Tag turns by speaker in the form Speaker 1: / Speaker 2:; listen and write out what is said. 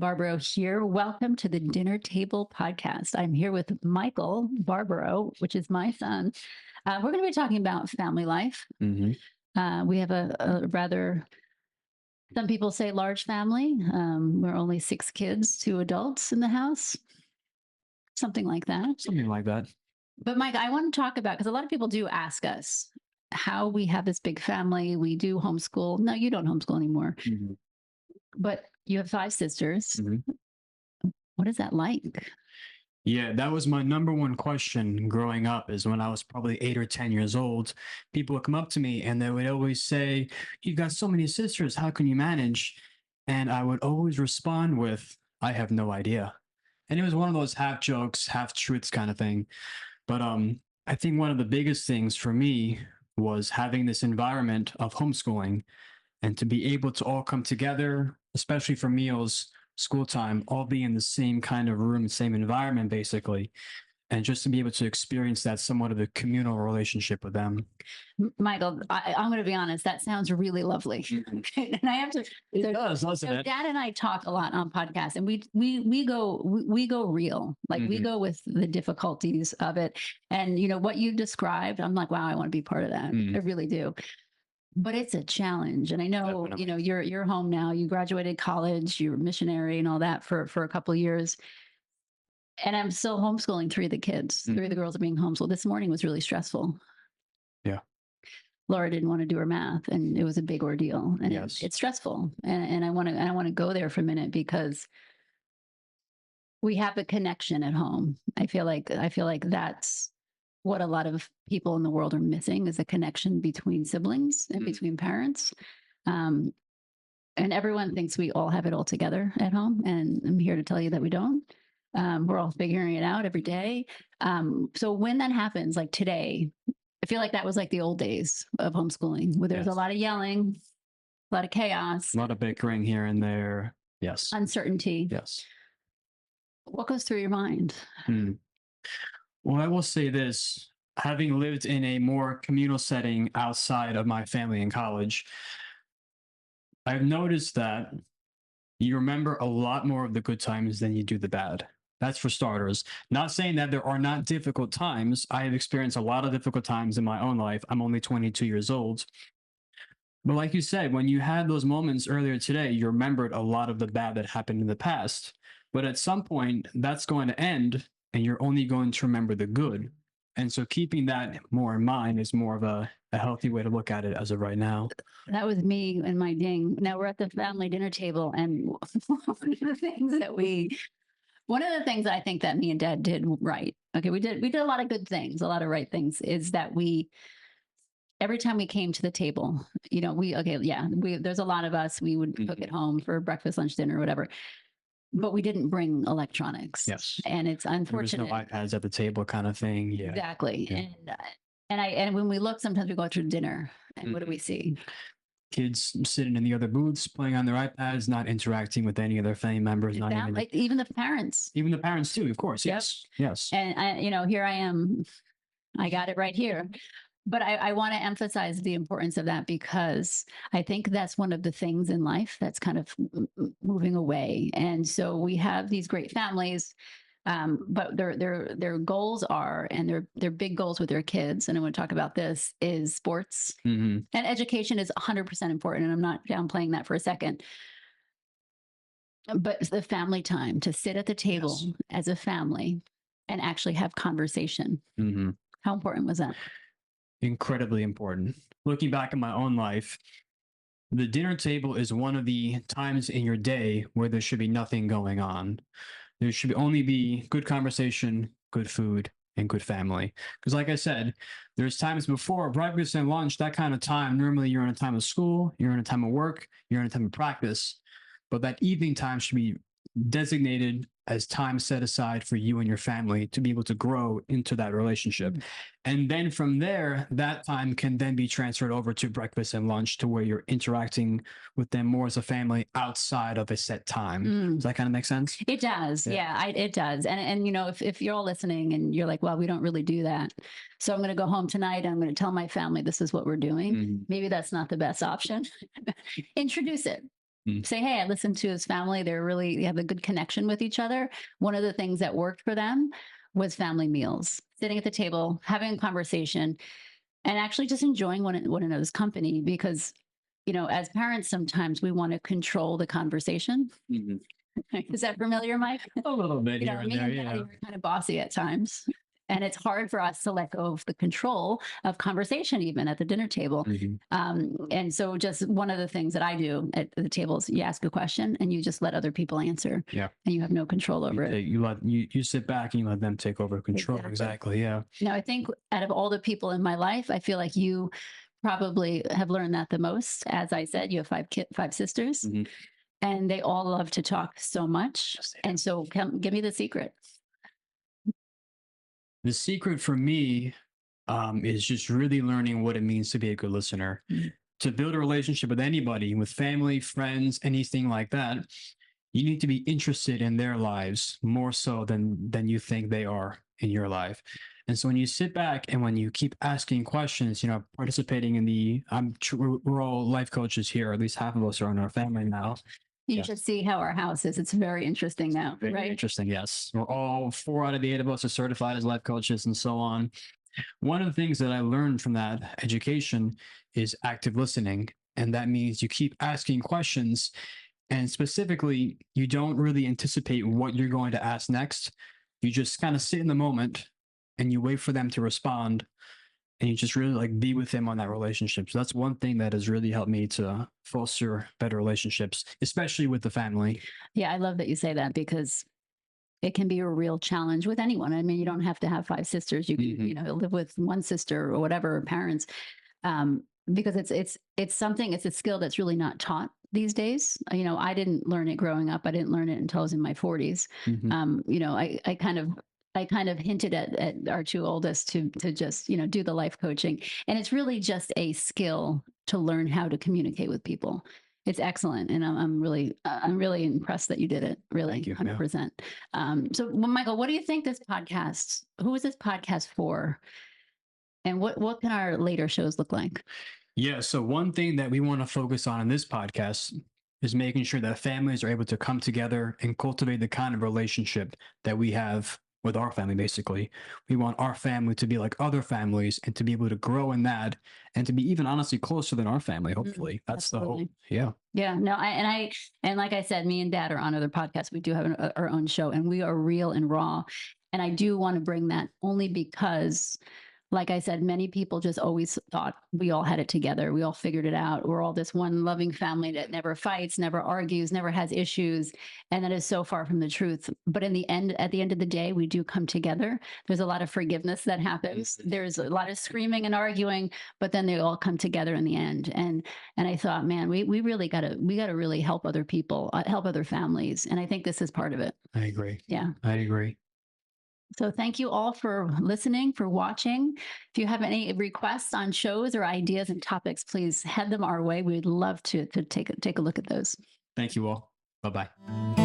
Speaker 1: Barbaro here. Welcome to the Dinner Table Podcast. I'm here with Michael Barbaro, which is my son. We're going to be talking about family life. We have a rather, some people say large family. We're only 6 kids, 2 adults in the house, something like that.
Speaker 2: Something like that.
Speaker 1: But Mike, I want to talk about, because a lot of people do ask us how we have this big family. We do homeschool. No, you don't homeschool anymore. But you have 5 sisters. What is that like?
Speaker 2: Yeah, that was my number one question growing up, is when I was probably 8 or 10 years old. People would come up to me and they would always say, "You got so many sisters, how can you manage?" And I would always respond with, "I have no idea." And it was one of those half jokes, half truths kind of thing. But I think one of the biggest things for me was having this environment of homeschooling and to be able to all come together, especially for meals, school time, all be in the same kind of room, same environment, basically. And just to be able to experience that somewhat of a communal relationship with them.
Speaker 1: Michael, I'm going to be honest, that sounds really lovely. And I have to.
Speaker 2: It does, doesn't it?
Speaker 1: Dad and I talk a lot on podcasts, and we go real. Like we go with the difficulties of it. And you know what you described, I'm like, wow, I want to be part of that. I really do. But it's a challenge. And I know,
Speaker 2: Definitely.
Speaker 1: you know, you're home now, you graduated college, you're a missionary and all that for a couple of years. And I'm still homeschooling 3 of the kids. 3 of the girls are being homeschooled. This morning was really stressful.
Speaker 2: Yeah.
Speaker 1: Laura didn't want to do her math, and it was a big ordeal. And
Speaker 2: Yes.
Speaker 1: it's stressful. And I want to go there for a minute, because we have a connection at home. I feel like that's what a lot of people in the world are missing, is a connection between siblings and between parents. And everyone thinks we all have it all together at home. And I'm here to tell you that we don't. We're all figuring it out every day. So when that happens, like today, I feel like that was like the old days of homeschooling, where there's a lot of yelling, a lot of chaos,
Speaker 2: A lot of bickering here and there. Yes.
Speaker 1: uncertainty.
Speaker 2: Yes.
Speaker 1: What goes through your mind?
Speaker 2: Well, I will say this, having lived in a more communal setting outside of my family in college, I've noticed that you remember a lot more of the good times than you do the bad. That's for starters. Not saying that there are not difficult times. I have experienced a lot of difficult times in my own life. I'm only 22 years old. But like you said, when you had those moments earlier today, you remembered a lot of the bad that happened in the past. But at some point, that's going to end, and you're only going to remember the good. And so keeping that more in mind is more of a healthy way to look at it as of right now.
Speaker 1: That was me and my ding. Now we're at the family dinner table, and one of the things I think that me and Dad did right. Okay, we did a lot of good things, a lot of right things, is that every time we came to the table, you know, there's a lot of us, we would cook at home for breakfast, lunch, dinner, whatever. But we didn't bring electronics.
Speaker 2: Yes.
Speaker 1: And it's unfortunate.
Speaker 2: There was no iPads at the table kind of thing. Yeah.
Speaker 1: Exactly.
Speaker 2: Yeah.
Speaker 1: And when we look, sometimes we go through dinner, and what do we see?
Speaker 2: Kids sitting in the other booths, playing on their iPads, not interacting with any of their family members, not even
Speaker 1: like even the parents.
Speaker 2: Even the parents too, of course. Yes. Yes.
Speaker 1: And here I am. I got it right here. But I want to emphasize the importance of that, because I think that's one of the things in life that's kind of moving away. And so we have these great families, but their goals are, and their big goals with their kids, and I want to talk about this, is sports. And education is 100% important, and I'm not downplaying that for a second. But the family time, to sit at the table as a family and actually have conversation. How important was that?
Speaker 2: Incredibly important. Looking back at my own life, the dinner table is one of the times in your day where there should be nothing going on. There should only be good conversation, good food, and good family. Because like I said, there's times before breakfast and lunch, that kind of time, normally you're in a time of school, you're in a time of work, you're in a time of practice. But that evening time should be designated as time set aside for you and your family to be able to grow into that relationship. And then from there, that time can then be transferred over to breakfast and lunch, to where you're interacting with them more as a family outside of a set time. Does that kind of make sense?
Speaker 1: It does. Yeah, it does. And you know, if you're all listening and you're like, well, we don't really do that, so I'm going to go home tonight and I'm going to tell my family this is what we're doing. Maybe that's not the best option. Introduce it.
Speaker 2: Mm.
Speaker 1: say, hey, I listened to his family. They have a good connection with each other. One of the things that worked for them was family meals, sitting at the table, having a conversation, and actually just enjoying one another's company. Because, as parents, sometimes we want to control the conversation.
Speaker 2: Mhm.
Speaker 1: Is that familiar, Mike?
Speaker 2: A little bit here and
Speaker 1: Me
Speaker 2: there,
Speaker 1: and Daddy
Speaker 2: yeah.
Speaker 1: are kind of bossy at times. And it's hard for us to let go of the control of conversation, even at the dinner table.
Speaker 2: Mhm.
Speaker 1: And so, just one of the things that I do at the table is you ask a question and you just let other people answer,
Speaker 2: Yeah.
Speaker 1: and you have no control over it.
Speaker 2: You sit back and you let them take over control.
Speaker 1: Exactly.
Speaker 2: Exactly. Yeah.
Speaker 1: Now, I think out of all the people in my life, I feel like you probably have learned that the most. As I said, you have five sisters,
Speaker 2: Mhm.
Speaker 1: and they all love to talk so much.
Speaker 2: Yes, they do.
Speaker 1: And so, give me the secret.
Speaker 2: The secret for me is just really learning what it means to be a good listener.
Speaker 1: Mhm.
Speaker 2: To build a relationship with anybody, with family, friends, anything like that, you need to be interested in their lives more so than you think they are in your life. And so when you sit back and when you keep asking questions, participating in we're all life coaches here, at least half of us are in our family now.
Speaker 1: You
Speaker 2: Yes.
Speaker 1: should see how our house is. It's very interesting now,
Speaker 2: Very
Speaker 1: right?
Speaker 2: interesting. Yes. We're all 4 out of the 8 of us are certified as life coaches and so on. One of the things that I learned from that education is active listening. And that means you keep asking questions. And specifically, you don't really anticipate what you're going to ask next. You just kind of sit in the moment and you wait for them to respond. And you just really like be with them on that relationship. So that's one thing that has really helped me to foster better relationships, especially with the family.
Speaker 1: Yeah, I love that you say that, because it can be a real challenge with anyone. I mean, you don't have to have five sisters. You can,
Speaker 2: Mhm.
Speaker 1: live with one sister or whatever, parents, because it's something. It's a skill that's really not taught these days. I didn't learn it growing up. I didn't learn it until I was in my 40s.
Speaker 2: Mhm.
Speaker 1: I kind of hinted at our two oldest to just do the life coaching, and it's really just a skill to learn how to communicate with people. It's excellent, and I'm really impressed that you did it. Really,
Speaker 2: Thank you. Yeah.
Speaker 1: 100%. So, well, Michael, what do you think this podcast? Who is this podcast for? And what can our later shows look like?
Speaker 2: Yeah. So one thing that we want to focus on in this podcast is making sure that families are able to come together and cultivate the kind of relationship that we have with our family. Basically, we want our family to be like other families and to be able to grow in that and to be even honestly closer than our family. Hopefully, that's the hope.
Speaker 1: Absolutely.
Speaker 2: Yeah.
Speaker 1: Yeah, no, and like I said, me and Dad are on other podcasts. We do have our own show, and we are real and raw. And I do want to bring that only because, like I said, many people just always thought we all had it together. We all figured it out. We're all this one loving family that never fights, never argues, never has issues. And that is so far from the truth. But at the end of the day, we do come together. There's a lot of forgiveness that happens. There's a lot of screaming and arguing, but then they all come together in the end. And I thought, man, we really we gotta really help other people, help other families. And I think this is part of it.
Speaker 2: I agree.
Speaker 1: Yeah.
Speaker 2: I agree.
Speaker 1: So thank you all for listening, for watching. If you have any requests on shows or ideas and topics, please head them our way. We'd love to take a look at those.
Speaker 2: Thank you all. Bye bye.